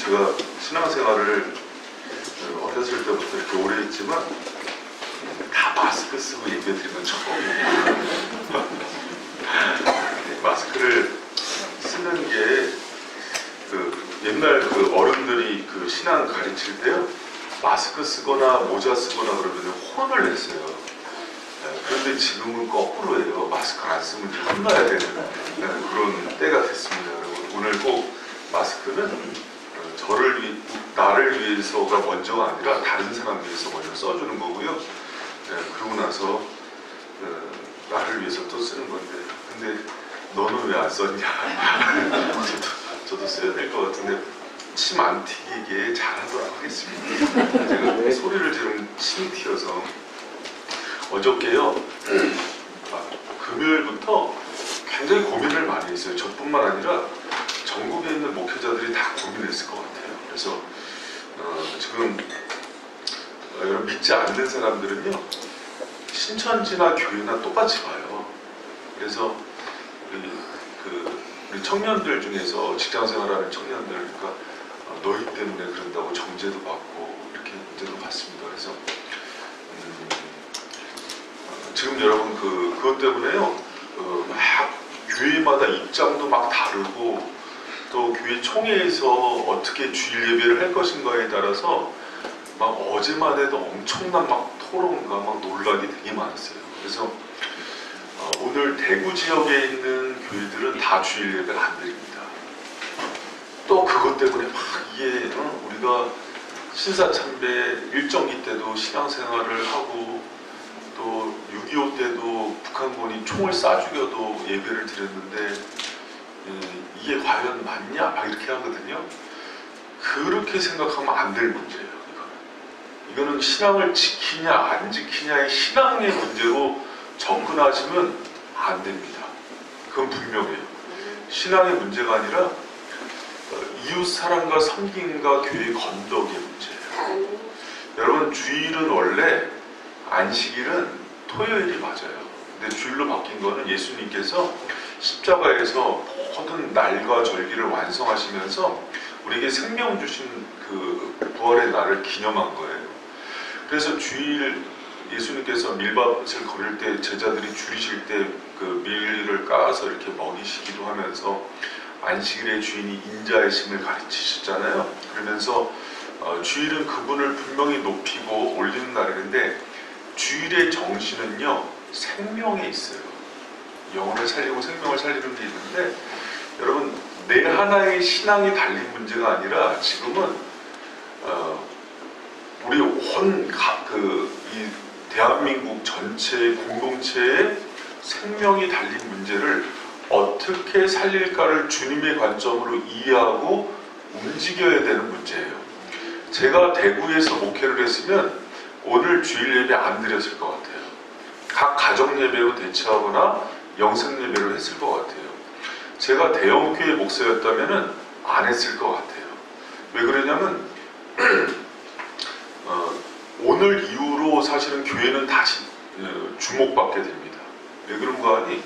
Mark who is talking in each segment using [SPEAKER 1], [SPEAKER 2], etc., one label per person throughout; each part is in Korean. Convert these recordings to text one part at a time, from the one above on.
[SPEAKER 1] 제가 신앙생활을 어렸을 때부터 이렇게 오래 했지만 다 마스크 쓰고 예배드리는 건 처음이에요. 마스크를 쓰는 게 옛날 어른들이 신앙 가르칠 때요, 마스크 쓰거나 모자 쓰거나 그러면 혼을 냈어요. 그런데 지금은 거꾸로예요. 마스크 안 쓰면 혼나야 되는 그런 때가 됐습니다. 오늘 꼭 마스크는 나를 위해서가 먼저가 아니라 다른 사람 위해서 먼저 써주는 거고요. 그러고 나서 나를 위해서 또 쓰는 건데, 근데 너는 왜 안 썼냐? 저도 써야 될 것 같은데 침 안 튀기게 잘하도록 하겠습니다. 제가 소리를 지르면 침이 튀어서 어저께요, 금요일부터 굉장히 고민을 많이 했어요. 저뿐만 아니라 전국에 있는 목회자들이 다 고민했을 것 같아요. 그래서 지금 여러분 믿지 않는 사람들은요, 신천지나 교회나 똑같이 봐요. 그래서 우리 청년들 중에서 직장생활하는 청년들, 그러니까 너희 때문에 그런다고 정죄도 받고 이렇게 문제도 받습니다. 그래서 지금 여러분 그것 때문에요, 막 교회마다 입장도 막 다르고, 또 교회 총회에서 어떻게 주일 예배를 할 것인가에 따라서 막 어제만 해도 엄청난 막 토론과 막 논란이 되게 많았어요. 그래서 오늘 대구 지역에 있는 교회들은 다 주일 예배를 안 드립니다. 또 그것 때문에 막 이게 우리가 신사참배 일정기 때도 신앙생활을 하고, 또 6.25 때도 북한군이 총을 쏴 죽여도 예배를 드렸는데 이게 과연 맞냐? 막 이렇게 하거든요. 그렇게 생각하면 안 될 문제예요. 이거는 신앙을 지키냐 안 지키냐의 신앙의 문제로 접근하시면 안 됩니다. 그건 분명해요. 신앙의 문제가 아니라 이웃 사랑과 섬김과 교회의 건덕의 문제예요. 여러분, 주일은 원래 안식일은 토요일이 맞아요. 근데 주일로 바뀐 거는 예수님께서 십자가에서 모든 날과 절기를 완성하시면서 우리에게 생명 주신 그 부활의 날을 기념한 거예요. 그래서 주일 예수님께서 밀밭을 걸을 때 제자들이 줄이실 때 그 밀을 까서 이렇게 먹이시기도 하면서 안식일의 주인이 인자의 심을 가르치셨잖아요. 그러면서 주일은 그분을 분명히 높이고 올리는 날인데, 주일의 정신은요, 생명에 있어요. 영혼을 살리고 생명을 살리는 게 있는데, 여러분, 내 하나의 신앙이 달린 문제가 아니라 지금은 우리 이 대한민국 전체의 공동체의 생명이 달린 문제를 어떻게 살릴까를 주님의 관점으로 이해하고 움직여야 되는 문제예요. 제가 대구에서 목회를 했으면 오늘 주일 예배 안 드렸을 것 같아요. 각 가정 예배로 대체하거나 영성 예배를 했을 것 같아요. 제가 대형교회 목사였다면 안 했을 것 같아요. 왜 그러냐면 오늘 이후로 사실은 교회는 다시 주목받게 됩니다. 왜 그런가 하니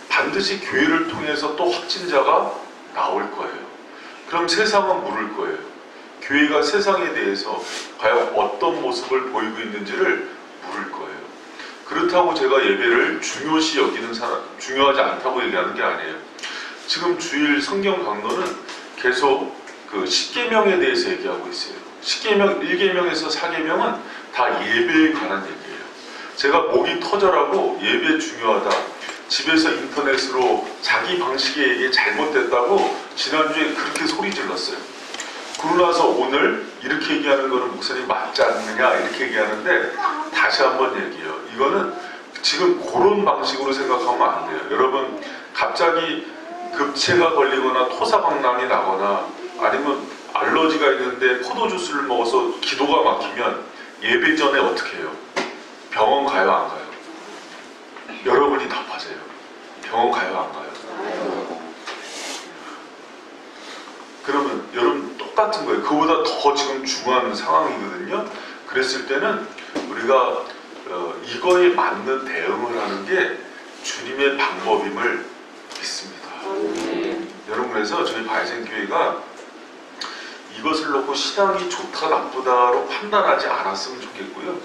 [SPEAKER 1] 반드시 교회를 통해서 또 확진자가 나올 거예요. 그럼 세상은 물을 거예요. 교회가 세상에 대해서 과연 어떤 모습을 보이고 있는지를 물을 거예요. 그렇다고 제가 예배를 중요시 여기는 사람, 중요하지 않다고 얘기하는 게 아니에요. 지금 주일 성경 강론은 계속 그 10계명에 대해서 얘기하고 있어요. 10계명, 1계명에서 4계명은 다 예배에 관한 얘기예요. 제가 목이 터져라고 예배 중요하다, 집에서 인터넷으로 자기 방식의 얘기 잘못됐다고 지난주에 그렇게 소리 질렀어요. 그러고 나서 오늘 이렇게 얘기하는 거는 목사님 맞지 않느냐 이렇게 얘기하는데, 다시 한번 얘기해요. 이거는 지금 그런 방식으로 생각하면 안 돼요. 여러분, 갑자기 급체가 걸리거나 토사방랑이 나거나 아니면 알러지가 있는데 포도주스를 먹어서 기도가 막히면 예배 전에 어떻게 해요? 병원 가요, 안 가요? 여러분이 답하세요. 병원 가요, 안 가요? 그러면 여러분 똑같은 거예요. 그보다 더 지금 중요한 상황이거든요. 그랬을 때는 우리가 이거에 맞는 대응을 하는 게 주님의 방법임을 믿습니다. 여러분, 그래서 저희 바이센교회가 이것을 놓고 신앙이 좋다 나쁘다로 판단하지 않았으면 좋겠고요.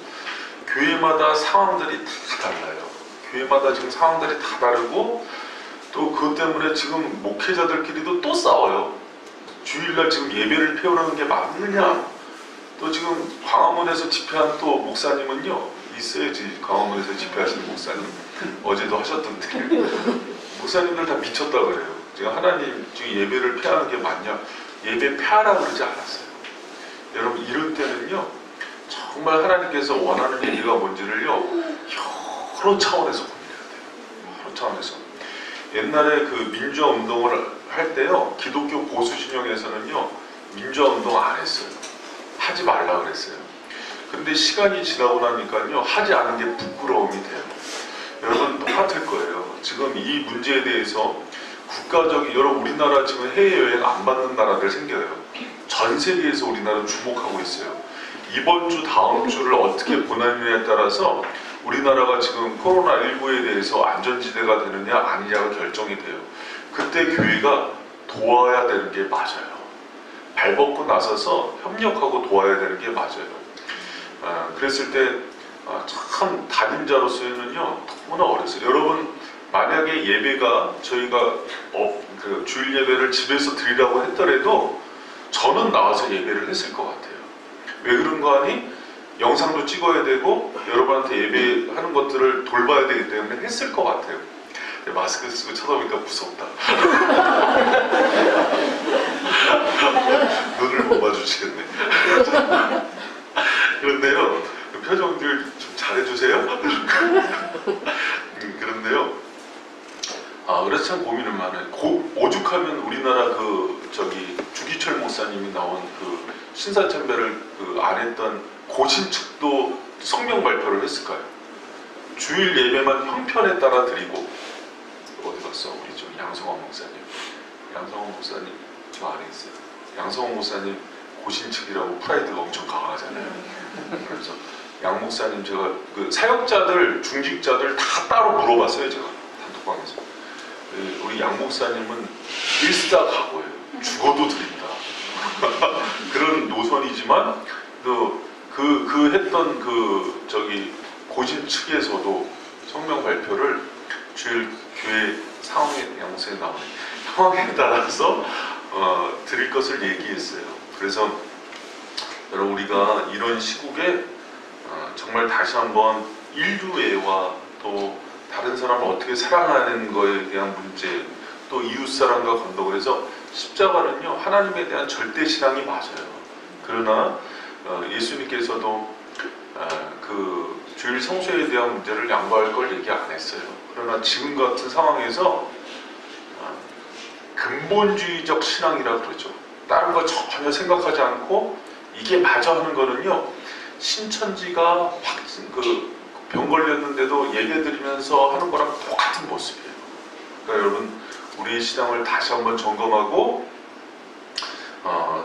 [SPEAKER 1] 교회마다 상황들이 다 달라요. 교회마다 지금 상황들이 다 다르고, 또 그것 때문에 지금 목회자들끼리도 또 싸워요. 주일날 지금 예배를 폐원하는 게 맞느냐. 또 지금 광화문에서 집회한 또 목사님은요, 있어야지. 광화문에서 집회하시는 목사님 어제도 하셨던데 목사님들 다 미쳤다 그래요. 지금 하나님 지금 예배를 폐하는 게 맞냐. 예배 폐하라 그러지 않았어요. 여러분, 이럴 때는요, 정말 하나님께서 원하는 얘기가 뭔지를요, 여러 차원에서 고민해야 돼요. 여러 차원에서. 옛날에 그 민주화 운동을 할 때요, 기독교 보수 진영에서는요, 민주화 운동 안 했어요. 하지 말라 그랬어요. 근데 시간이 지나고 나니까요, 하지 않은 게 부끄러움이 돼요. 여러분, 똑같을 거예요. 지금 이 문제에 대해서 국가적인, 여러분, 우리나라 지금 해외여행 안 받는 나라들 생겨요. 전 세계에서 우리나라 주목하고 있어요. 이번 주, 다음 주를 어떻게 보내느냐에 따라서 우리나라가 지금 코로나19에 대해서 안전지대가 되느냐 아니냐가 결정이 돼요. 그때 교회가 도와야 되는 게 맞아요. 발벗고 나서서 협력하고 도와야 되는 게 맞아요. 그랬을 때 참 담임자로서는요, 너무나 어렸어요. 여러분, 만약에 예배가 저희가 그 주일 예배를 집에서 드리라고 했더라도 저는 나와서 예배를 했을 것 같아요. 왜 그런가 하니 영상도 찍어야 되고 여러분한테 예배하는 것들을 돌봐야 되기 때문에 했을 것 같아요. 마스크 쓰고 쳐다보니까 무섭다. 눈을 못 마주치겠네. 그런데요, 그 표정들 좀 잘해주세요. 그런데요, 그래서 참 고민을 많아요. 오죽하면 우리나라 주기철 목사님이 나온 그 신사참배를 안 했던 고신측도 성명 발표를 했을까요? 주일 예배만 형편에 따라 드리고. 어디 갔어? 우리 좀 양성원 목사님. 양성원 목사님 저 안에 있어요. 양성원 목사님 고신측이라고 프라이드가 엄청 강하잖아요. 그래서 양 목사님, 제가 그 사역자들, 중직자들 다 따로 물어봤어요. 제가 단톡방에서. 우리 양 목사님은 일사각오예요. 죽어도 드린다. 그런 노선이지만 그 했던 고신 측에서도 성명 발표를 주일 교회 양수에 나오는 상황에 따라서 드릴 것을 얘기했어요. 그래서 여러분, 우리가 이런 시국에 정말 다시 한번 인류애와 또 다른 사람을 어떻게 사랑하는 거에 대한 문제, 또 이웃사랑과 건덕을 해서 십자가는요, 하나님에 대한 절대신앙이 맞아요. 그러나 예수님께서도 그 주일 성수에 대한 문제를 양보할 걸 얘기 안 했어요. 그러나 지금 같은 상황에서 근본주의적 신앙이라 그러죠. 다른 거 전혀 생각하지 않고 이게 맞아 하는 거는요, 신천지가 병 걸렸는데도 예배 드리면서 하는 거랑 똑같은 모습이에요. 그러니까 여러분, 우리의 신앙을 다시 한번 점검하고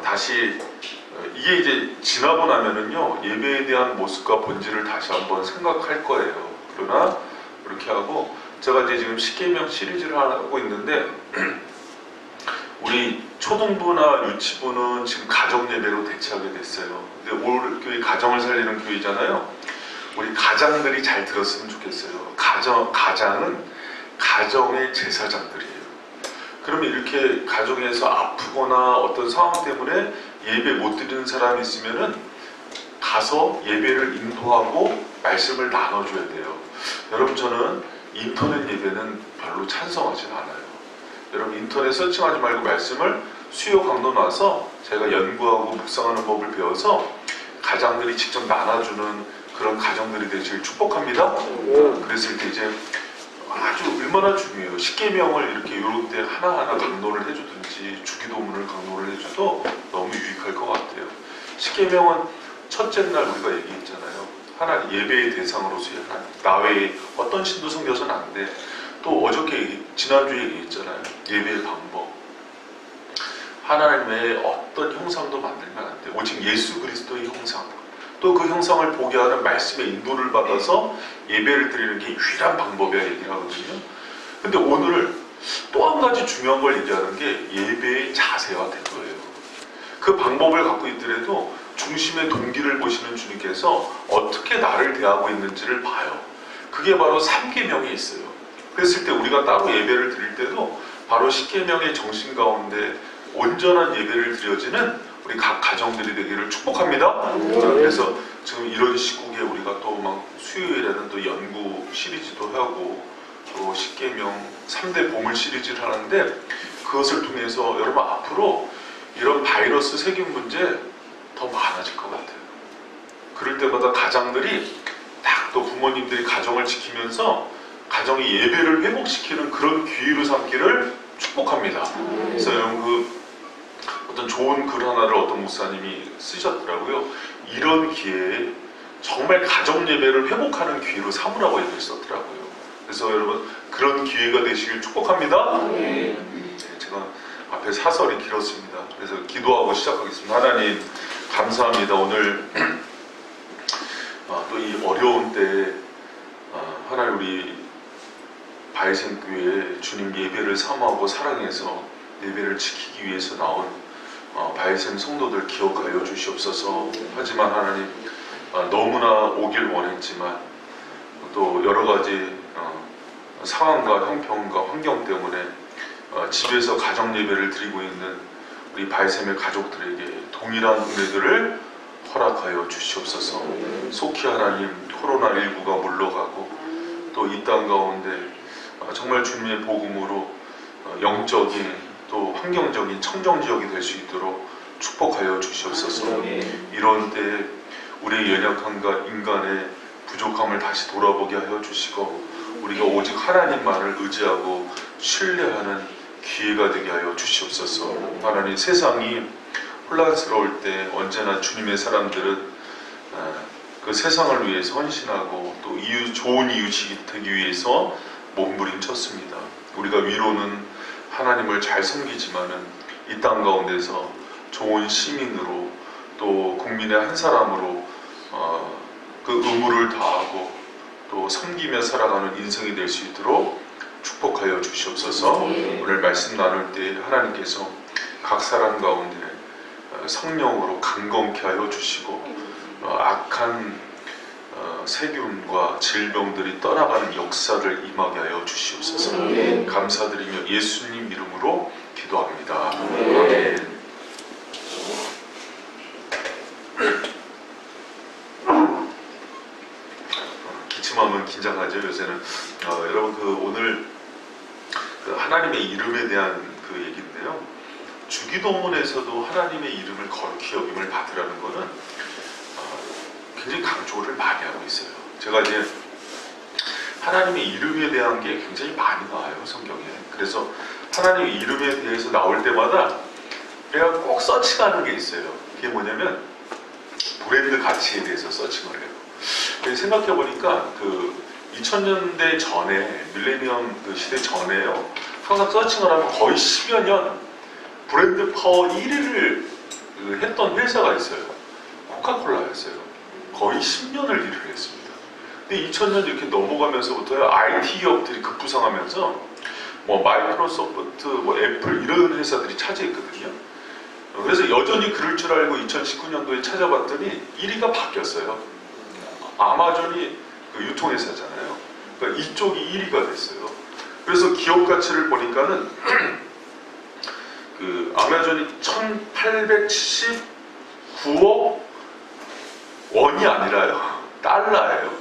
[SPEAKER 1] 다시 이게 이제 지나고 나면은요, 예배에 대한 모습과 본질을 다시 한번 생각할 거예요. 그러나 이렇게 하고, 제가 이제 지금 십계명 시리즈를 하고 있는데 우리 초등부나 유치부는 지금 가정 예배로 대체하게 됐어요. 근데 올 교회 가정을 살리는 교회잖아요. 우리 가장들이 잘 들었으면 좋겠어요. 가장은 가정의 제사장들이에요. 그러면 이렇게 가정에서 아프거나 어떤 상황 때문에 예배 못 드리는 사람이 있으면은 가서 예배를 인도하고 말씀을 나눠줘야 돼요. 여러분, 저는 인터넷 예배는 별로 찬성하진 않아요. 여러분, 인터넷 서칭하지 말고 말씀을 수요 강도 나서 제가 연구하고 묵상하는 법을 배워서 가장들이 직접 나눠주는 그런 가정들이 되길 축복합니다. 그랬을 때 이제 아주 얼마나 중요해요. 십계명을 이렇게 요럴 때 하나하나 강론을 해주든지 주기도문을 강론을 해줘도 너무 유익할 것 같아요. 십계명은 첫째 날 우리가 얘기했잖아요. 하나님 예배의 대상으로서의 하나님, 나 외에 어떤 신도 섬겨서는 안 돼. 또 어저께 지난주에 얘기했잖아요. 예배의 방법, 하나님 외에 어떤 형상도 만들면 안 돼. 오직 예수 그리스도의 형상, 또 그 형상을 보게 하는 말씀의 인도를 받아서 예배를 드리는 게 유일한 방법이야 얘기를 하거든요. 근데 오늘 또 한 가지 중요한 걸 얘기하는 게 예배의 자세와 태도예요. 그 방법을 갖고 있더라도 중심의 동기를 보시는 주님께서 어떻게 나를 대하고 있는지를 봐요. 그게 바로 3계명에 있어요. 그랬을 때 우리가 따로 예배를 드릴 때도 바로 10계명의 정신 가운데 온전한 예배를 드려지는 우리 각 가정들이 되기를 축복합니다. 그래서 지금 이런 시국에 우리가 또 막 수요일에는 또 연구 시리즈도 하고 또 10계명 3대 보물 시리즈를 하는데, 그것을 통해서 여러분 앞으로 이런 바이러스 세균 문제 더 많아질 것 같아요. 그럴 때마다 가장들이 딱 또 부모님들이 가정을 지키면서 가정의 예배를 회복시키는 그런 기회로 삼기를 축복합니다. 그래서 여러분 어떤 좋은 글 하나를 어떤 목사님이 쓰셨더라고요. 이런 기회에 정말 가정 예배를 회복하는 기회로 삼으라고 얘기를 썼더라고요. 그래서 여러분 그런 기회가 되시길 축복합니다. 제가 앞에 사설이 길었습니다. 그래서 기도하고 시작하겠습니다. 하나님 감사합니다. 오늘 또 이 어려운 때에 하나님 우리 바이센교회 주님 예배를 사모하고 사랑해서 예배를 지키기 위해서 나온 바이센 성도들 기억하여 주시옵소서. 하지만 하나님 너무나 오길 원했지만 또 여러 가지 상황과 형편과 환경 때문에 집에서 가정 예배를 드리고 있는 우리 바이셈의 가족들에게 동일한 은혜들을 허락하여 주시옵소서. 속히 하나님 코로나19가 물러가고 또 이 땅 가운데 정말 주님의 복음으로 영적인 또 환경적인 청정지역이 될 수 있도록 축복하여 주시옵소서. 이런 때에 우리의 연약함과 인간의 부족함을 다시 돌아보게 하여 주시고 우리가 오직 하나님만을 의지하고 신뢰하는 기회가 되게 하여 주시옵소서. 하나님 세상이 혼란스러울 때 언제나 주님의 사람들은 그 세상을 위해서 헌신하고 또 좋은 이웃이 되기 위해서 몸부림쳤습니다. 우리가 위로는 하나님을 잘 섬기지만은 이 땅 가운데서 좋은 시민으로 또 국민의 한 사람으로 그 의무를 다하고 또 섬기며 살아가는 인생이 될 수 있도록 축복하여 주시옵소서. 오늘 말씀 나눌 때 하나님께서 각 사람 가운데 성령으로 강건케 하여 주시고 악한 세균과 질병들이 떠나가는 역사를 임하게 하여 주시옵소서. 감사드리며 예수님 이름으로 기도합니다. 아멘. 기침하면 긴장하죠 요새는. 여러분 오늘 하나님의 이름에 대한 얘기인데요. 주기도문에서도 하나님의 이름을 거룩히 여김을 받으라는 것은 굉장히 강조를 많이 하고 있어요. 제가 이제 하나님의 이름에 대한 게 굉장히 많이 나와요 성경에. 그래서 하나님의 이름에 대해서 나올 때마다 내가 꼭 서칭하는 게 있어요. 그게 뭐냐면 브랜드 가치에 대해서 서칭을 해요. 생각해 보니까 2000년대 전에 밀레니엄 시대 전에요. 항상 서칭을 하면 거의 10여 년 브랜드 파워 1위를 했던 회사가 있어요. 코카콜라였어요. 거의 10년을 일을 했습니다. 근데 2000년 이렇게 넘어가면서부터 IT 기업들이 급부상하면서 마이크로소프트, 애플 이런 회사들이 차지했거든요. 그래서 여전히 그럴 줄 알고 2019년도에 찾아봤더니 1위가 바뀌었어요. 아마존이 유통회사잖아요. 그러니까 이쪽이 1위가 됐어요. 그래서 기업 가치를 보니까는 아마존이 1879억 원이 아니라요. 달러예요.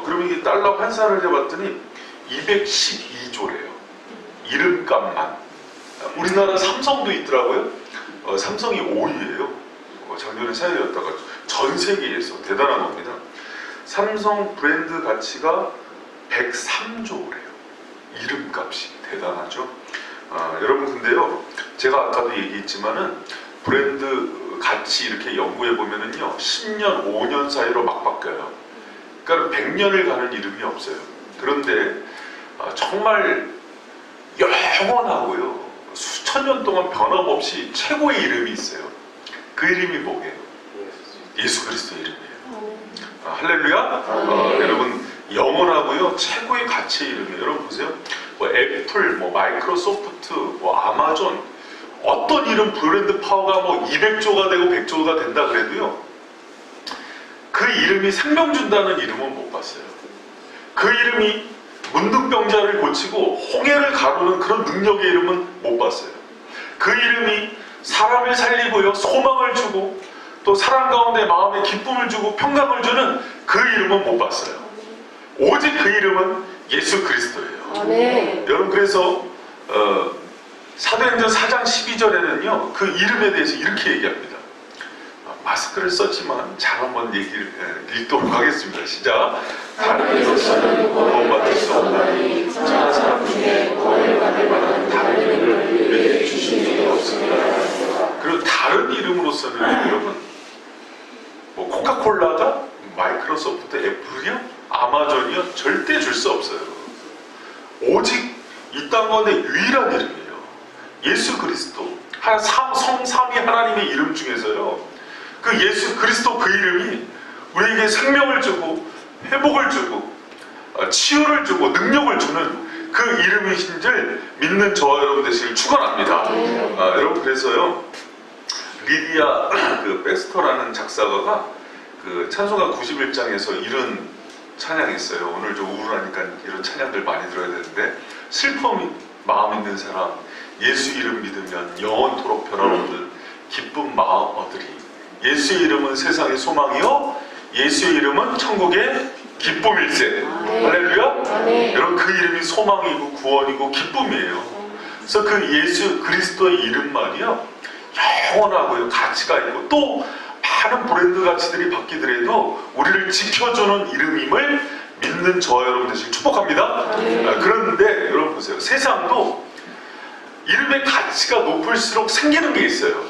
[SPEAKER 1] 그러면 이게 달러 환산을 해봤더니 212조래요. 이름값만. 우리나라 삼성도 있더라고요. 삼성이 5위예요. 작년에 4위였다가 전 세계에서 대단한 겁니다. 삼성 브랜드 가치가 103조래요. 이름값이 대단하죠. 여러분 근데요, 제가 아까도 얘기했지만은 브랜드 가치 이렇게 연구해 보면은요 10년, 5년 사이로 막 바뀌어요. 그러니까 100년을 가는 이름이 없어요. 그런데 정말 영원하고요 수천 년 동안 변함없이 최고의 이름이 있어요. 그 이름이 뭐예요? 예수 그리스도 이름이에요. 할렐루야. 여러분 영원하고요 최고의 가치의 이름이에요. 여러분 보세요. 뭐 애플, 뭐 마이크로소프트, 뭐 아마존, 어떤 이름 브랜드 파워가 뭐 200조가 되고 100조가 된다 그래도요, 그 이름이 생명 준다는 이름은 못 봤어요. 그 이름이 문둥병자를 고치고 홍해를 가르는 그런 능력의 이름은 못 봤어요. 그 이름이 사람을 살리고요, 소망을 주고 또 사람 가운데 마음에 기쁨을 주고 평강을 주는 그 이름은 못 봤어요. 오직 그 이름은 예수 그리스도예요.
[SPEAKER 2] 네.
[SPEAKER 1] 여러분, 그래서 사도행전 4장 12절에는요 그 이름에 대해서 이렇게 얘기합니다. 마스크를 썼지만 잘 한번 얘기를 읽도록 하겠습니다. 시작. 다른 이로서는 구원받을 수 없나니 천하 사람 중에 구원을 받을 만한 다른 이름을 우리에게 주신 일이 없습니다. 그리고 다른 이름으로서는 여러분, 뭐 코카콜라가 마이크로소프트, 애플이요, 아마존이요, 절대 줄 수 없어요. 오직 이 땅 가운데 유일한 이름이에요. 예수 그리스도, 성삼위 하나님의 이름 중에서요, 그 예수 그리스도 그 이름이 우리에게 생명을 주고 회복을 주고 치유를 주고 능력을 주는 그 이름이신 줄 믿는 저와 여러분 되시길 축원합니다. 여러분, 그래서요, 리디아 그 백스터라는 작사가가 그 찬송가 91장에서 이런 찬양이 있어요. 오늘 좀 우울하니까 이런 찬양들 많이 들어야 되는데, 슬픔 마음 있는 사람 예수 이름 믿으면 영원토록 변함없는 기쁜 마음 얻으리. 예수의 이름은 세상의 소망이요, 예수의 이름은 천국의 기쁨일세. 할렐루야. 여러분, 그 이름이 소망이고 구원이고 기쁨이에요. 그래서 그 예수 그리스도의 이름만이요 영원하고요, 가치가 있고, 또 많은 브랜드 가치들이 바뀌더라도 우리를 지켜주는 이름임을 믿는 저와 여러분 되시길 축복합니다. 그런데 여러분 보세요, 세상도 이름의 가치가 높을수록 생기는 게 있어요.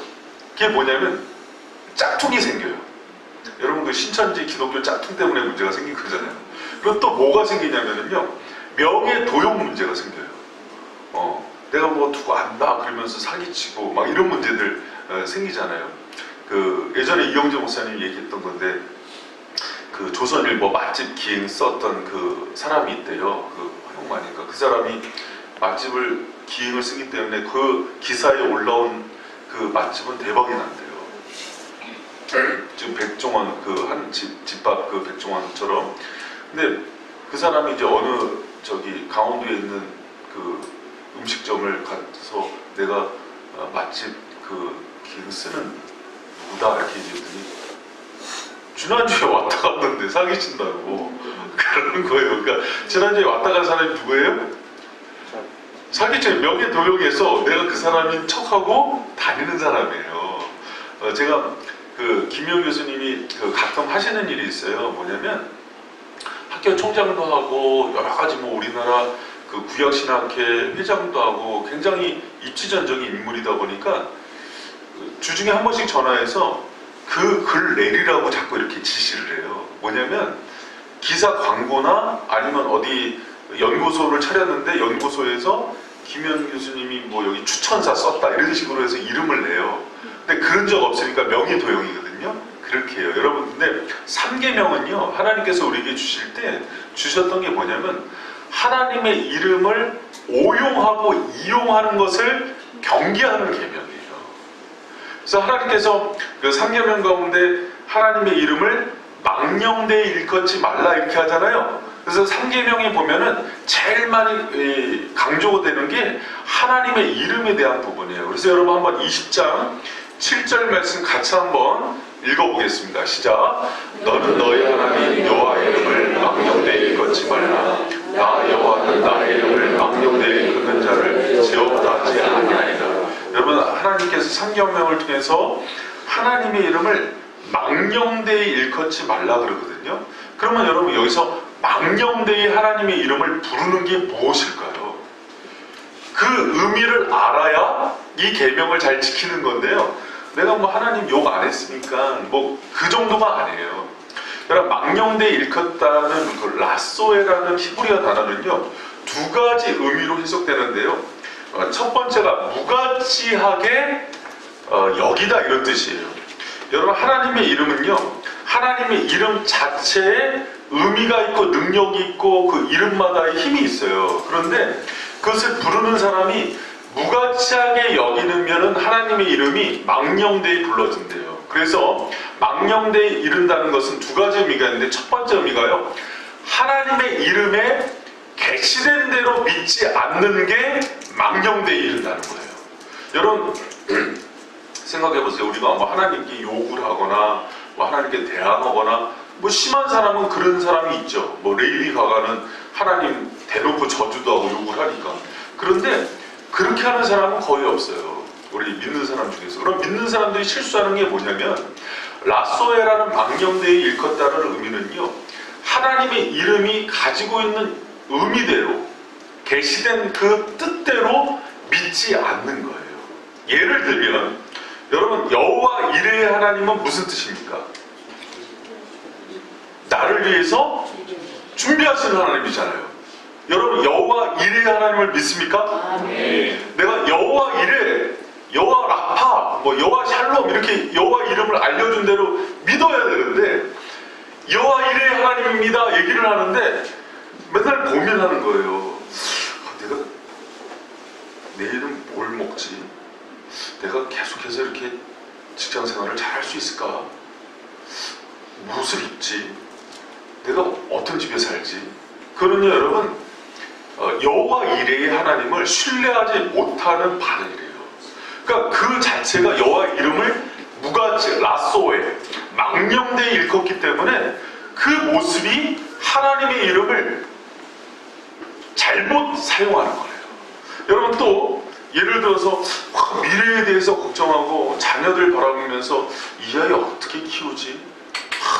[SPEAKER 1] 그게 뭐냐면 짝퉁이 생겨요. 여러분, 그 신천지 기독교 짝퉁 때문에 문제가 생긴 거잖아요. 그리고 또 뭐가 생기냐면요, 명예 도용 문제가 생겨요. 내가 뭐 누구 안다 그러면서 사기치고 막 이런 문제들 생기잖아요. 그 예전에 이영재 목사님이 얘기했던 건데, 그 조선일보 맛집 기행 썼던 그 사람이 있대요. 그 화용만인가, 그 사람이 맛집을 기행을 쓰기 때문에 그 기사에 올라온 그 맛집은 대박이 난대요. 지금 백종원 그 한 집밥 그 백종원처럼. 근데 그 사람이 이제 어느 저기 강원도에 있는 그 음식점을 가서 내가 맛집 그 기행 쓰는 누구다 이렇게 얘기했더니 지난주에 왔다 갔는데 사기친다고 그러는 거예요. 그러니까 지난주에 왔다 간 사람이 누구예요? 사기친 명예도용에서 내가 그 사람인 척하고 다니는 사람이에요. 제가 그 김용 교수님이 그 가끔 하시는 일이 있어요. 뭐냐면 학교 총장도 하고 여러 가지 뭐 우리나라 그 구약신학회 회장도 하고 굉장히 입지전적인 인물이다 보니까 주중에 한 번씩 전화해서 그 글 내리라고 자꾸 이렇게 지시를 해요. 뭐냐면 기사 광고나 아니면 어디 연구소를 차렸는데 연구소에서 김현 교수님이 뭐 여기 추천사 썼다 이런 식으로 해서 이름을 내요. 근데 그런 적 없으니까 명예도용이거든요. 그렇게 해요. 여러분, 근데 3계명은요 하나님께서 우리에게 주실 때 주셨던 게 뭐냐면 하나님의 이름을 오용하고 이용하는 것을 경계하는 계명이에요. 그래서 하나님께서 그 3계명 가운데 하나님의 이름을 망령되이 일컫지 말라 이렇게 하잖아요. 그래서 3계명에 보면은 제일 많이 강조가 되는 게 하나님의 이름에 대한 부분이에요. 그래서 여러분 한번 20장 7절 말씀 같이 한번 읽어보겠습니다. 시작. 너는 너희 하나님 여호와의 이름을 망령되이 일컫지 말라. 나 여호와는 나의 이름을 망령되이 일컫는 자를 제어하지 아니하리라. 여러분, 하나님께서 3계명을 통해서 하나님의 이름을 망령되이 일컫지 말라 그러거든요. 그러면 여러분, 여기서 망령되이 하나님의 이름을 부르는 게 무엇일까요? 그 의미를 알아야 이 계명을 잘 지키는 건데요. 내가 뭐 하나님 욕 안 했으니까 뭐 그 정도가 아니에요. 여러분, 망령되이 일컫다는 그 라소에라는 히브리어 단어는요 2가지 의미로 해석되는데요. 첫 번째가 무가치하게 여기다 이런 뜻이에요. 여러분, 하나님의 이름은요 하나님의 이름 자체에 의미가 있고 능력이 있고 그 이름마다의 힘이 있어요. 그런데 그것을 부르는 사람이 무가치하게 여기면은 하나님의 이름이 망령되이 불러진대요. 그래서 망령되이 이른다는 것은 두 가지 의미가 있는데, 첫 번째 의미가요, 하나님의 이름에 계시된 대로 믿지 않는 게 망령되이 이른다는 거예요. 여러분 생각해 보세요. 우리가 뭐 하나님께 욕을 하거나 뭐 하나님께 대항하거나, 뭐 심한 사람은 그런 사람이 있죠. 뭐 레이디 가가는 하나님 대놓고 저주도 하고 욕을 하니까. 그런데 그렇게 하는 사람은 거의 없어요. 우리 믿는 사람 중에서. 그럼 믿는 사람들이 실수하는 게 뭐냐면, 라소에라는 망령되이 일컫다라는 의미는요, 하나님의 이름이 가지고 있는 의미대로, 계시된 그 뜻대로 믿지 않는 거예요. 예를 들면, 여러분, 여호와 이레의 하나님은 무슨 뜻입니까? 나를 위해서 준비하시는 하나님이잖아요. 여러분, 여호와 이레의 하나님을 믿습니까?
[SPEAKER 2] 네.
[SPEAKER 1] 내가 여호와 이레, 여호와 라파, 뭐 여호와 샬롬, 이렇게 여호와 이름을 알려준 대로 믿어야 되는데, 여호와 이레의 하나님입니다 얘기를 하는데 맨날 고민하는 거예요. 내가 내일은 뭘 먹지? 내가 계속해서 이렇게 직장 생활을 잘 할 수 있을까? 무엇을 입지? 내가 어떤 집에 살지? 그러냐 여러분, 여호와 이레의 하나님을 신뢰하지 못하는 반응이래요. 그러니까 그 자체가 여호와 이름을 무가치, 라소에 망령되이 일컫기 때문에 그 모습이 하나님의 이름을 잘못 사용하는 거예요. 여러분, 또 예를 들어서 미래에 대해서 걱정하고 자녀들 바라보면서 이 아이 어떻게 키우지?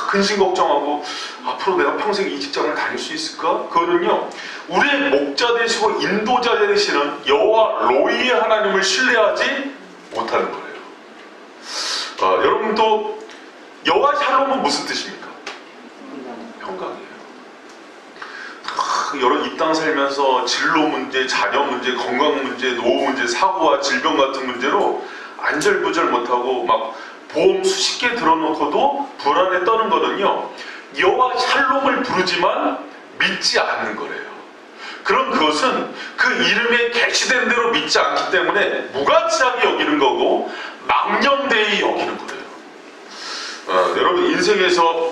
[SPEAKER 1] 근심 걱정하고 앞으로 내가 평생 이 직장을 다닐 수 있을까? 그거는요, 우리의 목자 되시고 인도자 되시는 여호와 로이의 하나님을 신뢰하지 못하는 거예요. 여러분도 여호와 샬롬은 무슨 뜻입니까? 평강이에요. 여러 이 땅 살면서 진로 문제, 자녀 문제, 건강 문제, 노후 문제, 사고와 질병 같은 문제로 안절부절 못하고 막 보험 수십 개 들어놓고도 불안에 떠는 거는요, 여호와 샬롬을 부르지만 믿지 않는 거래요. 그럼 그것은 그 이름에 계시된 대로 믿지 않기 때문에 무가치하게 여기는 거고 망령되이 여기는 거예요. 여러분, 인생에서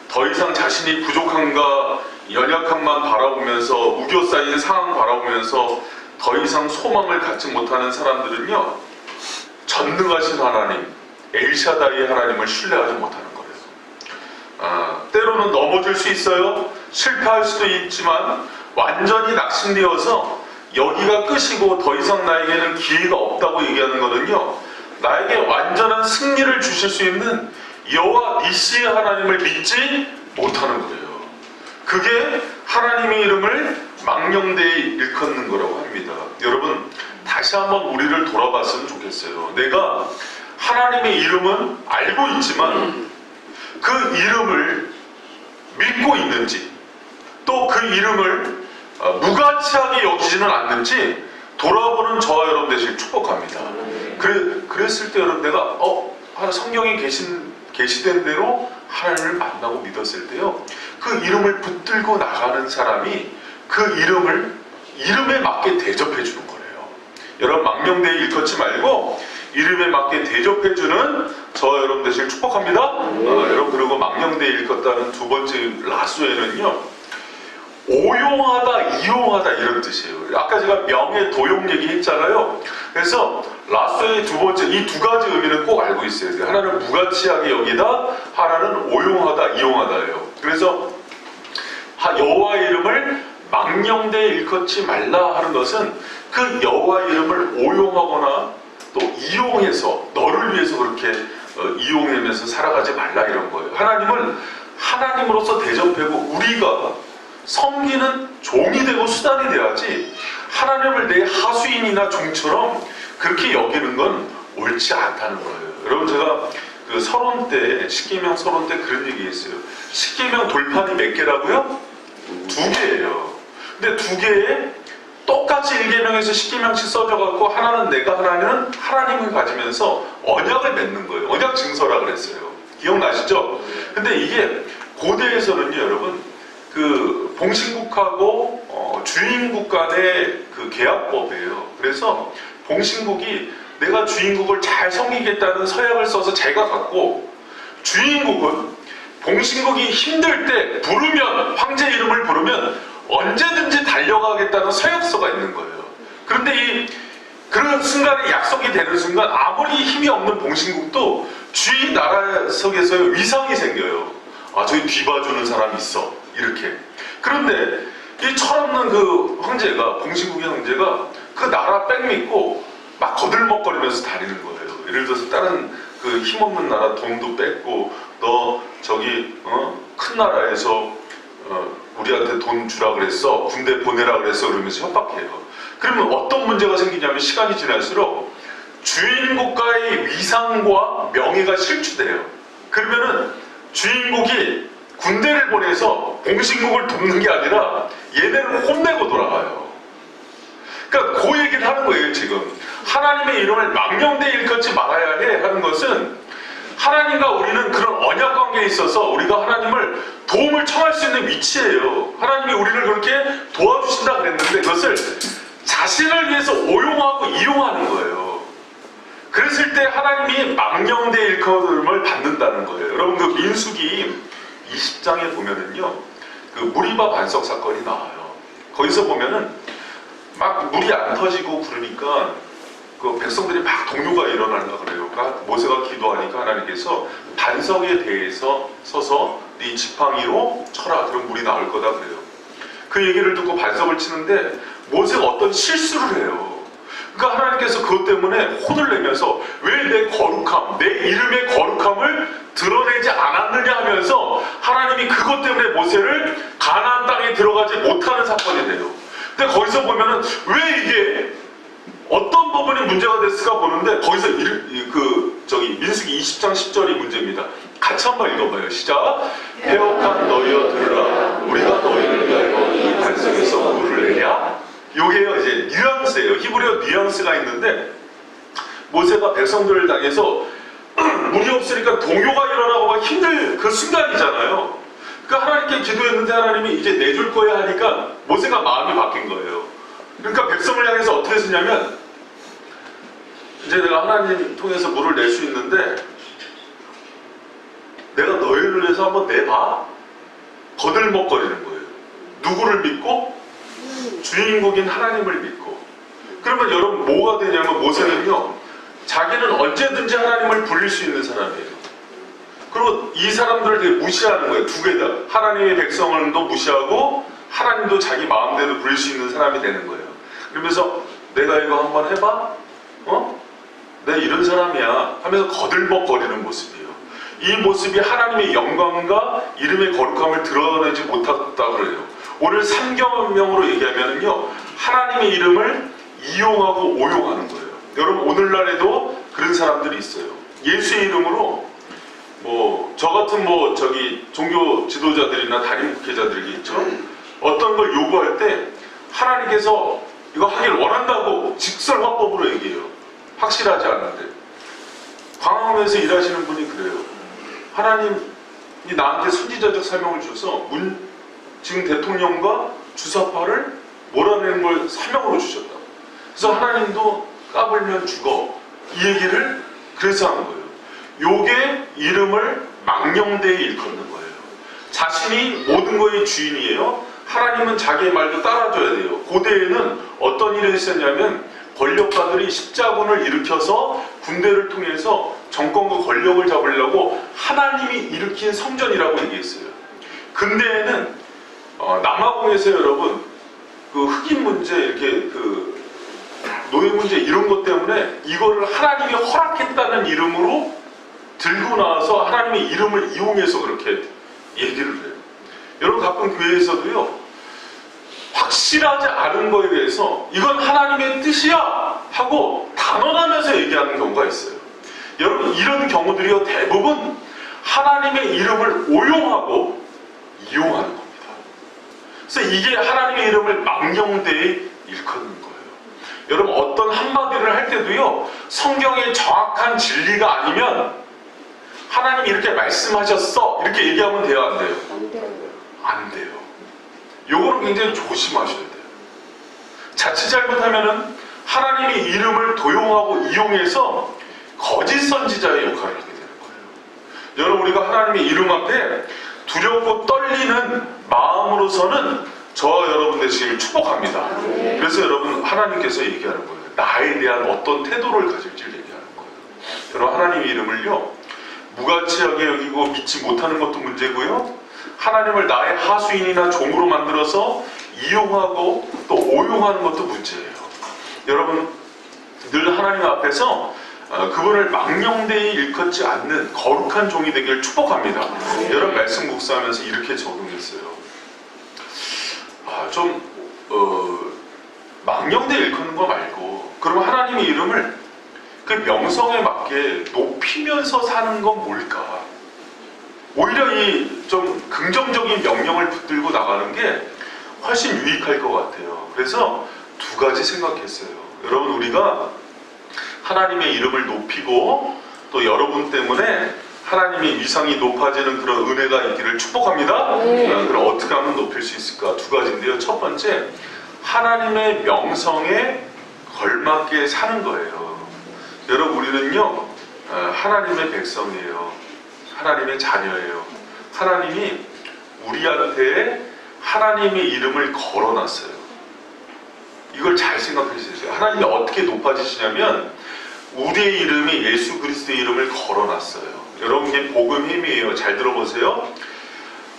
[SPEAKER 1] 더 이상 자신이 부족한가, 연약함만 바라보면서, 우겨 쌓인 상황 바라보면서 더 이상 소망을 갖지 못하는 사람들은요, 전능하신 하나님, 엘샤다이 하나님을 신뢰하지 못하는 거예요. 때로는 넘어질 수 있어요. 실패할 수도 있지만 완전히 낙심되어서 여기가 끝이고 더 이상 나에게는 기회가 없다고 얘기하는 거는요, 나에게 완전한 승리를 주실 수 있는 여호와 니시의 하나님을 믿지 못하는 거예요. 그게 하나님의 이름을 망령되이 일컫는 거라고 합니다. 여러분, 다시 한번 우리를 돌아봤으면 좋겠어요. 내가 하나님의 이름은 알고 있지만 그 이름을 믿고 있는지, 또 그 이름을 무가치하게 여기지는 않는지 돌아보는 저와 여러분 되시길 축복합니다. 그랬을 때 여러분, 내가 성경에 계시된 대로 하나님을 만나고 믿었을 때요, 그 이름을 붙들고 나가는 사람이 그 이름에 맞게 대접해 주는 거예요. 여러분, 망령되이 일컫지 말고 이름에 맞게 대접해주는 저와 여러분 되시길 축복합니다. 여러분, 그리고 망령되이 일컫다는 두 번째 라수에는요, 오용하다, 이용하다 이런 뜻이에요. 아까 제가 명예, 도용 얘기했잖아요. 그래서 라수의 두 번째, 이 두 가지 의미는 꼭 알고 있어야 돼요. 하나는 무가치하게 여기다, 하나는 오용하다, 이용하다예요. 그래서 여호와의 이름을 망령되이 일컫지 말라 하는 것은 그 여호와의 이름을 오용하거나 또 이용해서 너를 위해서 그렇게 이용하면서 살아가지 말라 이런 거예요. 하나님을 하나님으로서 대접하고 우리가 섬기는 종이 되고 수단이 돼야지, 하나님을 내 하수인이나 종처럼 그렇게 여기는 건 옳지 않다는 거예요. 여러분, 제가 그 서론 때, 십계명 서론 때 그런 얘기 했어요. 십계명 돌판이 몇 개라고요? 2개예요. 근데 2개에 똑같이 1계명에서 10계명씩 써져갖고 하나는 내가, 하나는 하나님을 가지면서 언약을 맺는 거예요. 언약 증서라 그랬어요. 기억나시죠? 근데 이게 고대에서는요, 여러분, 그 봉신국하고 주인국 간의 그 계약법이에요. 그래서 봉신국이 내가 주인국을 잘 섬기겠다는 서약을 써서 자기가 갖고, 주인국은 봉신국이 힘들 때 부르면, 황제 이름을 부르면 언제든지 달려가겠다는 서약서가 있는 거예요. 그런데 그런 순간에 약속이 되는 순간 아무리 힘이 없는 봉신국도 주인 나라 속에서의 위상이 생겨요. 아, 저기 뒤봐주는 사람이 있어, 이렇게. 그런데 이 철없는 그 황제가, 봉신국의 황제가 그 나라 백 믿고 막 거들먹거리면서 다니는 거예요. 예를 들어서 다른 그 힘없는 나라 돈도 뺏고, 너 저기 큰 나라에서 우리한테 돈 주라 그랬어, 군대 보내라 그랬어, 그러면서 협박해요. 그러면 어떤 문제가 생기냐면, 시간이 지날수록 주인국가의 위상과 명예가 실추돼요. 그러면은 주인국이 군대를 보내서 봉신국을 돕는 게 아니라 얘네를 혼내고 돌아가요. 그러니까 그 얘기를 하는 거예요. 지금 하나님의 이름을 망령되이 일컫지 말아야 해 하는 것은, 하나님과 우리는 그런 언약 관계에 있어서 우리가 하나님을 도움을 청할 수 있는 위치예요. 하나님이 우리를 그렇게 도와주신다 그랬는데 그것을 자신을 위해서 오용하고 이용하는 거예요. 그랬을 때 하나님이 망령되이 일컬음을 받는다는 거예요. 여러분, 그 민수기 20장에 보면은요, 그 무리바 반석 사건이 나와요. 거기서 보면은 막 물이 안 터지고 그러니까 그 백성들이 막 동요가 일어나려 그래요. 그러니까 모세가 기도하니까 하나님께서 반석에 대해서 서서 네 지팡이로 쳐라, 그럼 물이 나올 거다 그래요. 그 얘기를 듣고 반석을 치는데 모세가 어떤 실수를 해요. 그러니까 하나님께서 그것 때문에 혼을 내면서 왜 내 거룩함, 내 이름의 거룩함을 드러내지 않았느냐 하면서 하나님이 그것 때문에 모세를 가나안 땅에 들어가지 못하는 사건이 돼요. 근데 거기서 보면은 왜 이게 어떤 부분이 문제가 됐을까 보는데, 거기서 민수기 20장 10절이 문제입니다. 같이 한번 읽어봐요. 시작. 패역한 너희여 들으라. 우리가 너희를 위하여 이 반석에서 물을 내랴. 요게요, 이제 뉘앙스예요. 히브리어 뉘앙스가 있는데, 모세가 백성들을 당해서 물이 없으니까 동요가 일어나고 막 힘들 그 순간이잖아요. 그러니까 하나님께 기도했는데 하나님이 이제 내줄 거야 하니까 모세가 마음이 바뀐 거예요. 그러니까 백성을 향해서 어떻게 쓰냐면, 이제 내가 하나님 통해서 물을 낼 수 있는데 내가 너희를 위해서 한번 내봐. 거들먹거리는 거예요. 누구를 믿고? 주인공인 하나님을 믿고. 그러면 여러분 뭐가 되냐면, 모세는요, 자기는 언제든지 하나님을 부릴 수 있는 사람이에요. 그리고 이 사람들을 되게 무시하는 거예요. 두 개 다. 하나님의 백성을도 무시하고 하나님도 자기 마음대로 부릴 수 있는 사람이 되는 거예요. 그러면서 내가 이거 한번 해봐? 내가 이런 사람이야 하면서 거들먹거리는 모습이에요. 이 모습이 하나님의 영광과 이름의 거룩함을 드러내지 못했다 그래요. 오늘 3계명으로 얘기하면요, 하나님의 이름을 이용하고 오용하는 거예요. 여러분, 오늘날에도 그런 사람들이 있어요. 예수의 이름으로 저 같은 종교 지도자들이나 담임 목회자들이겠죠. 어떤 걸 요구할 때 하나님께서 이거 하길 원한다고 직설화법으로 얘기해요. 확실하지 않은데. 광화문에서 일하시는 분이 그래요. 하나님이 나한테 선지자적 사명을 줘서 지금 대통령과 주사파를 몰아내는 걸 사명으로 주셨다. 그래서 하나님도 까불면 죽어, 이 얘기를 그래서 하는 거예요. 요게 이름을 망령되이 일컫는 거예요. 자신이 모든 거의 주인이에요. 하나님은 자기의 말도 따라줘야 돼요. 고대에는 어떤 일이 있었냐면, 권력가들이 십자군을 일으켜서 군대를 통해서 정권과 권력을 잡으려고 하나님이 일으킨 성전이라고 얘기했어요. 근대에는 남아공에서 여러분 그 흑인 문제, 이렇게 그 노예 문제 이런 것 때문에 이거를 하나님이 허락했다는 이름으로 들고 나와서 하나님의 이름을 이용해서 그렇게 얘기를 해요. 여러분, 가끔 교회에서도요, 확실하지 않은 거에 대해서 이건 하나님의 뜻이야 하고 단언하면서 얘기하는 경우가 있어요. 여러분, 이런 경우들이요, 대부분 하나님의 이름을 오용하고 이용하는 겁니다. 그래서 이게 하나님의 이름을 망령되이 일컫는 거예요. 여러분, 어떤 한마디를 할 때도요, 성경의 정확한 진리가 아니면 하나님이 이렇게 말씀하셨어 이렇게 얘기하면 돼요, 안 돼요? 안 돼요. 요거는 굉장히 조심하셔야 돼요. 자칫 잘못하면은 하나님의 이름을 도용하고 이용해서 거짓 선지자의 역할을 하게 되는 거예요. 여러분, 우리가 하나님의 이름 앞에 두렵고 떨리는 마음으로서는 저와 여러분 되시길 축복합니다. 그래서 여러분, 하나님께서 얘기하는 거예요. 나에 대한 어떤 태도를 가질지를 얘기하는 거예요. 여러분, 하나님의 이름을요, 무가치하게 여기고 믿지 못하는 것도 문제고요, 하나님을 나의 하수인이나 종으로 만들어서 이용하고 또 오용하는 것도 문제예요. 여러분, 늘 하나님 앞에서 그분을 망령되이 일컫지 않는 거룩한 종이 되기를 축복합니다. 여러분, 말씀 묵상하면서 이렇게 적용했어요. 망령되이 일컫는 거 말고, 그럼 하나님의 이름을 그 명성에 맞게 높이면서 사는 건 뭘까? 오히려 이 좀 긍정적인 명령을 붙들고 나가는 게 훨씬 유익할 것 같아요. 그래서 두 가지 생각했어요. 여러분, 우리가 하나님의 이름을 높이고 또 여러분 때문에 하나님의 위상이 높아지는 그런 은혜가 있기를 축복합니다. 그럼 어떻게 하면 높일 수 있을까? 두 가지인데요. 첫 번째, 하나님의 명성에 걸맞게 사는 거예요. 여러분, 우리는요, 하나님의 백성이에요. 하나님의 자녀예요. 하나님이 우리한테 하나님의 이름을 걸어놨어요. 이걸 잘 생각해 주세요. 하나님이 어떻게 높아지시냐면 우리의 이름이 예수 그리스도의 이름을 걸어놨어요. 여러분, 이게 복음 힘이에요. 잘 들어보세요.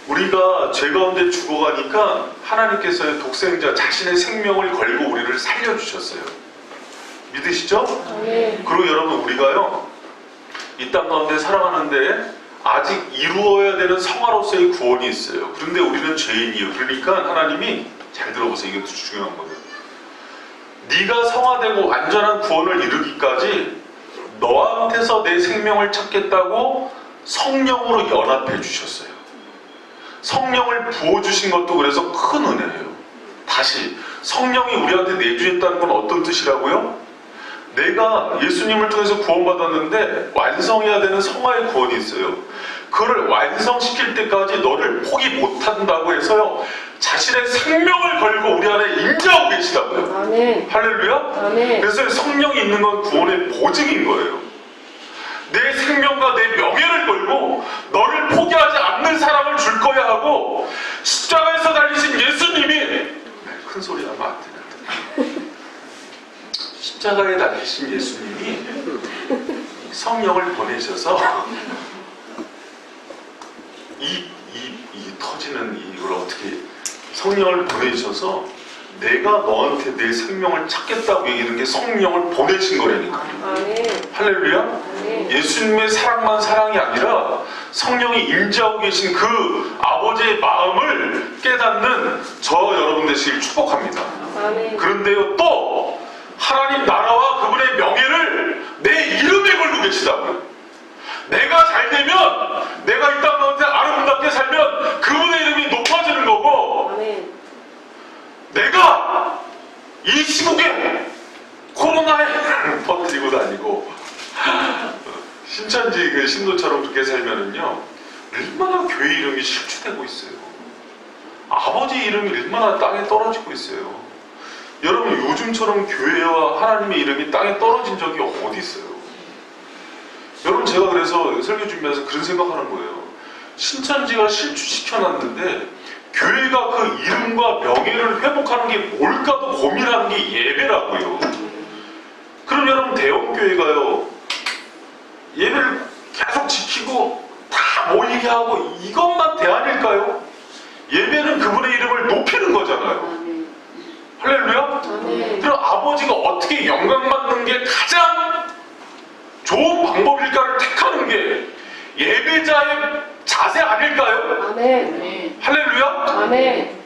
[SPEAKER 1] 우리가 죄 가운데 죽어가니까 하나님께서 독생자 자신의 생명을 걸고 우리를 살려주셨어요. 믿으시죠? 그리고 여러분, 우리가요, 이 땅 가운데 살아가는데 아직 이루어야 되는 성화로서의 구원이 있어요. 그런데 우리는 죄인이에요. 그러니까 하나님이, 잘 들어보세요. 이게 중요한 거예요. 네가 성화되고 완전한 구원을 이루기까지 너한테서 내 생명을 찾겠다고 성령으로 연합해 주셨어요. 성령을 부어주신 것도 그래서 큰 은혜예요. 다시, 성령이 우리한테 내주셨다는 건 어떤 뜻이라고요? 내가 예수님을 통해서 구원받았는데 완성해야 되는 성화의 구원이 있어요. 그걸 완성시킬 때까지 너를 포기 못한다고 해서요, 자신의 생명을 걸고 우리 안에 임재하고 계시다고요.
[SPEAKER 2] 아멘.
[SPEAKER 1] 할렐루야?
[SPEAKER 2] 아멘.
[SPEAKER 1] 그래서 성령이 있는 건 구원의 보증인 거예요. 내 생명과 내 명예를 걸고 너를 포기하지 않는 사람을 줄 거야 하고 십자가에서 달리신 예수님이, 큰 소리 하면 안 되는데, 십자가에 달리신 예수님이 성령을 보내셔서 이 터지는 이걸 어떻게, 성령을 보내셔서 내가 너한테 내 생명을 찾겠다고 얘기하는 게 성령을 보내신 거라니까요.
[SPEAKER 2] 아멘.
[SPEAKER 1] 할렐루야?
[SPEAKER 2] 아멘.
[SPEAKER 1] 예수님의 사랑만 사랑이 아니라 성령이 임재하고 계신 그 아버지의 마음을 깨닫는 저 여러분 되시길 축복합니다.
[SPEAKER 2] 아멘.
[SPEAKER 1] 그런데요, 또 하나님 나라와 그분의 명예를 내 이름에 걸고 계시다고요. 내가 잘 되면, 내가 이 땅 가운데 아름답게 살면 그분의 이름이 높아지는 거고,
[SPEAKER 2] 아멘.
[SPEAKER 1] 내가 이 시국에 코로나에 퍼뜨리고 다니고 신천지 그 신도처럼 그렇게 살면은요, 얼마나 교회 이름이 실추되고 있어요. 아버지 이름이 얼마나 땅에 떨어지고 있어요. 여러분, 요즘처럼 교회와 하나님의 이름이 땅에 떨어진 적이 어디 있어요? 여러분, 제가 그래서 설교 준비하면서 그런 생각하는 거예요. 신천지가 실추시켜놨는데 교회가 그 이름과 명예를 회복하는 게 뭘까도 고민하는 게 예배라고요. 그럼 여러분, 대형교회가요, 예배를 계속 지키고 다 모이게 하고 이것만 대안일까요? 예배는 그분의 이름을 높이는 거잖아요. 할렐루야? 그럼 아버지가 어떻게 영광받는 게 가장 좋은 방법일까를 택하는 게 예배자의 자세 아닐까요?
[SPEAKER 2] 아멘.
[SPEAKER 1] 할렐루야?
[SPEAKER 2] 아멘.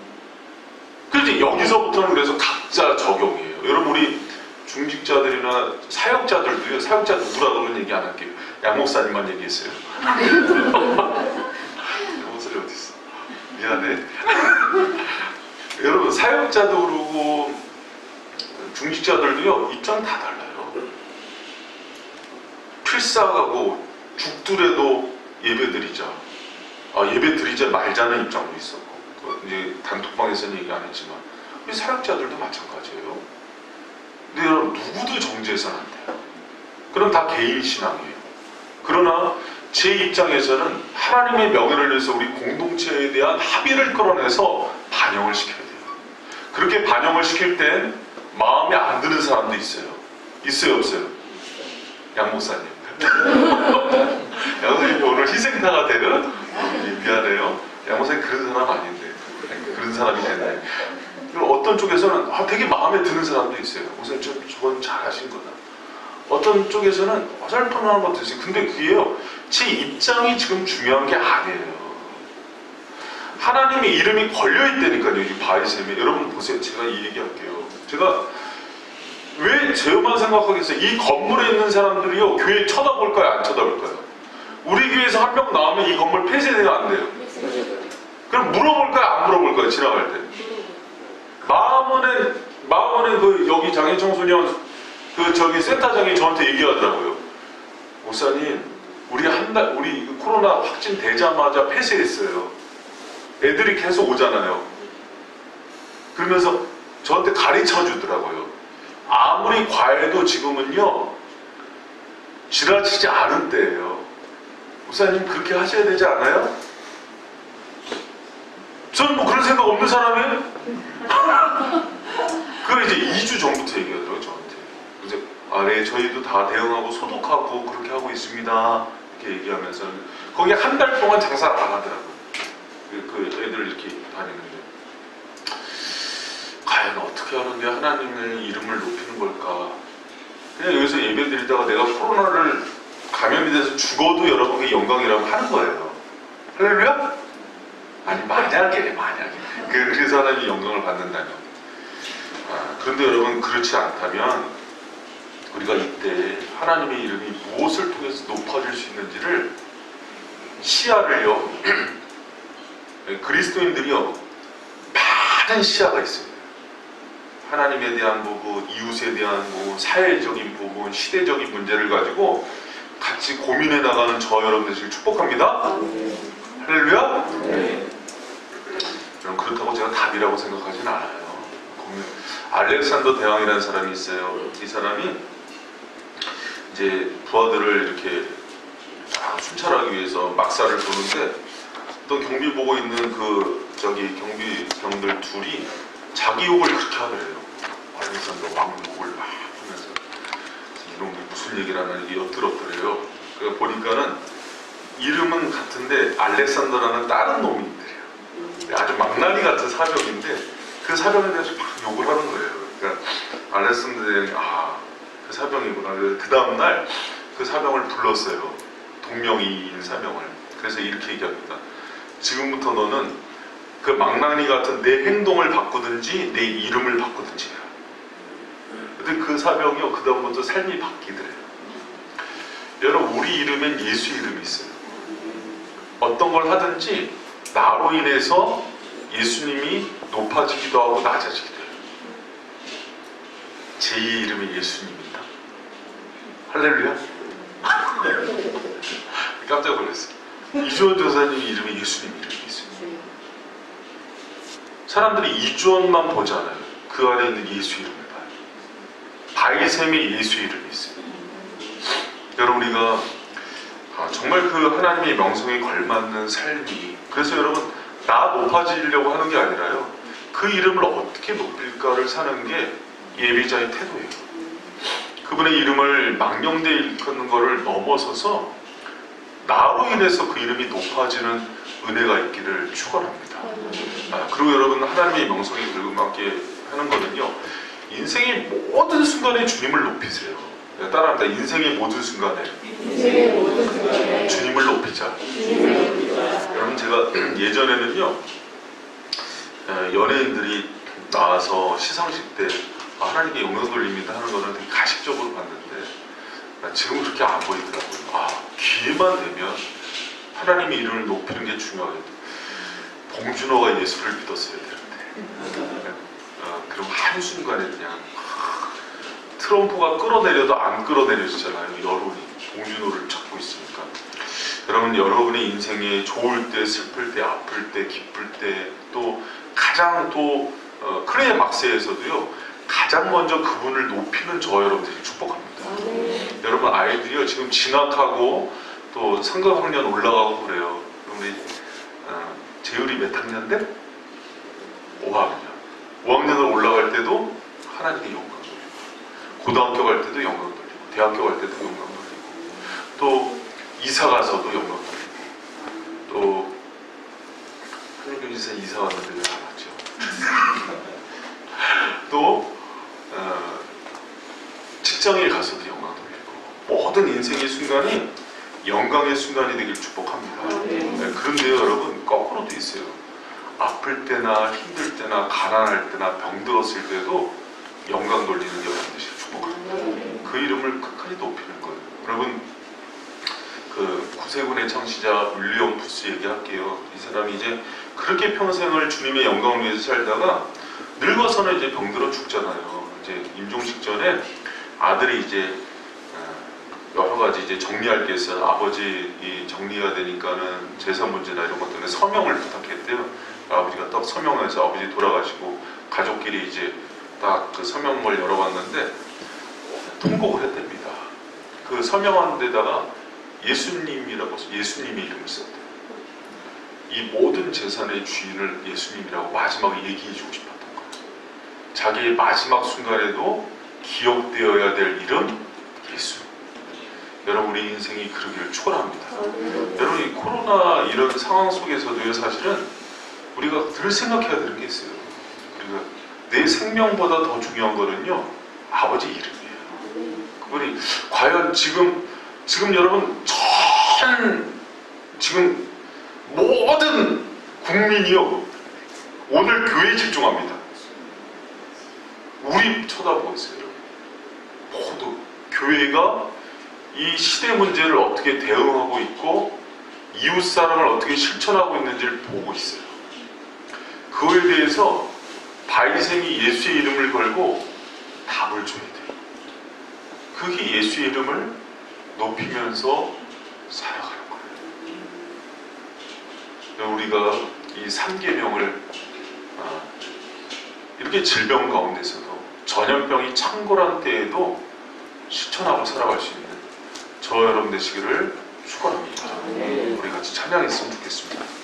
[SPEAKER 1] 그래서 여기서부터는 그래서 각자 적용이에요. 여러분, 우리 중직자들이나 사역자들도요, 사역자 누구라고는 얘기 안 할게요. 양 목사님만 얘기했어요. 양 목사님 어디 있어? 미안해. 여러분, 사역자도 그러고 중직자들도요, 입장 다 달라요. 필사하고 죽더라도 예배 드리자, 예배 드리자 말자는 입장도 있었고, 이제 단톡방에서는 얘기 안 했지만 우리 사역자들도 마찬가지예요. 근데 여러분 누구도 정죄해서는 안 돼요. 그럼 다 개인 신앙이에요. 그러나 제 입장에서는 하나님의 명예를 위해서 우리 공동체에 대한 합의를 끌어내서 반영을 시켜야 돼요. 그렇게 반영을 시킬 땐 마음에 안 드는 사람도 있어요. 있어요, 없어요? 양 목사님. 양 목사님 오늘 희생자가 되는? 미안해요. 양 목사님 그런 사람 아닌데. 그런 사람이 됐네. 어떤 쪽에서는 되게 마음에 드는 사람도 있어요. 목사님 저건 잘하신 거다. 어떤 쪽에서는 어설픈하는 것도 있어요. 근데 그게요, 제 입장이 지금 중요한 게 아니에요. 하나님의 이름이 걸려있다니까요, 이 바이셈에. 여러분 보세요. 제가 이 얘기할게요. 제가 왜 제만 생각하겠어요? 이 건물에 있는 사람들이요, 교회 쳐다볼까요? 안 쳐다볼까요? 우리 교회에서 한 명 나오면 이 건물 폐쇄돼요? 안 돼요? 그럼 물어볼까요? 안 물어볼까요? 지나갈 때. 마음은 그 여기 장애청소년 저기 센터장이 저한테 얘기하더라고요. 목사님, 우리 코로나 확진되자마자 폐쇄했어요. 애들이 계속 오잖아요. 그러면서 저한테 가르쳐 주더라고요. 아무리 과해도 지금은요, 지나치지 않은 때예요. 목사님 그렇게 하셔야 되지 않아요? 저는 뭐 그런 생각 없는 사람이에요? 그걸 이제 2주 전부터 얘기하더라고요, 저한테. 그래서 네, 저희도 다 대응하고 소독하고 그렇게 하고 있습니다. 이렇게 얘기하면서 거기 한 달 동안 장사를 안 하더라고요. 그 애들 이렇게 다니는데 과연 어떻게 하는데 하나님의 이름을 높이는 걸까? 그냥 여기서 예배 드리다가 내가 코로나를 감염이 돼서 죽어도 여러분의 영광이라고 하는 거예요. 할렐루야? 아니 만약에 그래서 하나님이 영광을 받는다면. 그런데 여러분 그렇지 않다면 우리가 이때 하나님의 이름이 무엇을 통해서 높아질 수 있는지를 시야를요, 그리스도인들이요, 많은 시야가 있습니다. 하나님에 대한 부분, 이웃에 대한 부분, 사회적인 부분, 시대적인 문제를 가지고 같이 고민해 나가는 저 여러분들 축복합니다. 할렐루야? 네. 그렇다고 제가 답이라고 생각하진 않아요. 알렉산더 대왕이라는 사람이 있어요. 이 사람이 이제 부하들을 이렇게 순찰하기 위해서 막사를 도는데 어떤 경비 보고 있는 경비병들 둘이 자기 욕을 그렇게 하더래요. 알렉산더 왕 욕을 막 하면서 이놈이 무슨 얘기를 하나 이게 엿들었더래요. 그러니까 보니까는 이름은 같은데 알렉산더라는 다른 놈이 있더래요. 아주 망나니 같은 사병인데 그 사병에 대해서 막 욕을 하는 거예요. 그러니까 알렉산더 대왕이 그 사병이구나. 그 다음날 그 사병을 불렀어요. 동명이인 사병을. 그래서 이렇게 얘기합니다. 지금부터 너는 그 망나니 같은 내 행동을 바꾸든지 내 이름을 바꾸든지 해라. 근데 그 사병이요, 그 다음부터 삶이 바뀌더래요. 여러분, 우리 이름엔 예수 이름이 있어요. 어떤 걸 하든지 나로 인해서 예수님이 높아지기도 하고 낮아지기도 해요. 제2의 이름이 예수님입니다. 할렐루야? 깜짝 놀랐어요. 이주원 전사님 이름이 예수님 이름이 있어요. 사람들이 이주원만 보잖아요. 그 안에 있는 예수 이름을 봐요. 바이셈의 예수 이름이 있어요. 여러분, 우리가 정말 그 하나님의 명성에 걸맞는 삶이, 그래서 여러분 나 높아지려고 하는 게 아니라요, 그 이름을 어떻게 높일까를 사는 게 예배자의 태도예요. 그분의 이름을 망령되이 일컫는 것을 넘어서서 나로 인해서 그 이름이 높아지는 은혜가 있기를 축원합니다. 그리고 여러분, 하나님의 명성에 걸맞게 하는 거는요, 인생의 모든 순간에 주님을 높이세요. 따라합니다. 인생의 모든 순간에 주님을 높이자. 여러분, 제가 예전에는요, 연예인들이 나와서 시상식 때 하나님께 영광 돌립니다 하는 거는 되게 가식적으로 봤는데 지금 그렇게 안 보이더라고요. 기회만 되면 하나님의 이름을 높이는 게 중요하겠다. 봉준호가 예수를 믿었어야 되는데 그럼 한순간에 그냥 트럼프가 끌어내려도 안 끌어내려지잖아요. 여론이 봉준호를 찾고 있으니까. 여러분, 여러분의 인생에 좋을 때, 슬플 때, 아플 때, 기쁠 때, 또 가장 또 크레마스에서도요, 가장 먼저 그분을 높이는 저 여러분들이 축복합니다. 여러분, 아이들이요 지금 진학하고 또 상가학년 올라가고 그래요. 우리 재율이 몇 학년 돼? 5학년. 5학년으로 올라갈 때도 하나님께 영광 돌리고, 고등학교 갈 때도 영광 돌리고, 대학교 갈 때도 영광 돌리고, 또 이사 가서도 영광 돌리고, 또 한국교지사 이사 왔는데 왜 안 왔죠? 또 직장에 가서도 영광 돌리고, 모든 인생의 순간이 영광의 순간이 되길 축복합니다. 네, 그런데요 여러분, 거꾸로도 있어요. 아플 때나 힘들 때나 가난할 때나 병들었을 때도 영광 돌리는 여러분 되시길 축복합니다. 그 이름을 끝까지 높이는 거예요. 여러분, 그 구세군의 창시자 윌리엄 푸스 얘기할게요. 이 사람이 이제 그렇게 평생을 주님의 영광을 위해서 살다가 늙어서는 이제 병들어 죽잖아요. 이제 임종식 전에 아들이 이제 여러 가지 이제 정리할 게 있어요. 아버지 이 정리가 되니까는 재산 문제나 이런 것 때문에 서명을 부탁했대요. 아버지가 딱 서명해서 아버지 돌아가시고 가족끼리 이제 딱 그 서명을 열어봤는데 통곡을 했답니다. 그 서명한 데다가 예수님이라고 예수님의 이름을 썼대요. 이 모든 재산의 주인을 예수님이라고 마지막에 얘기해주고 싶었던 거예요. 자기의 마지막 순간에도 기억되어야 될 이름 예수. 여러분, 우리 인생이 그러기를 축원합니다. 여러분, 이 코로나 이런 상황 속에서도요, 사실은 우리가 늘 생각해야 되는 게 있어요. 그러니까 내 생명보다 더 중요한 거는요, 아버지 이름이에요. 그분이 과연 지금 여러분 지금 모든 국민이요 오늘 교회에 집중합니다. 우리 쳐다보고 있어요. 모두 교회가 이 시대 문제를 어떻게 대응하고 있고 이웃 사랑을 어떻게 실천하고 있는지를 보고 있어요. 그거에 대해서 바위생이 예수의 이름을 걸고 답을 줘야 돼요. 그게 예수의 이름을 높이면서 살아가는 거예요. 우리가 이 3계명을 이렇게 질병 가운데서도 전염병이 창궐한 때에도 실천하고 살아갈 수 있는 저 여러분 되시기를 축원합니다. 우리 같이 찬양했으면 좋겠습니다.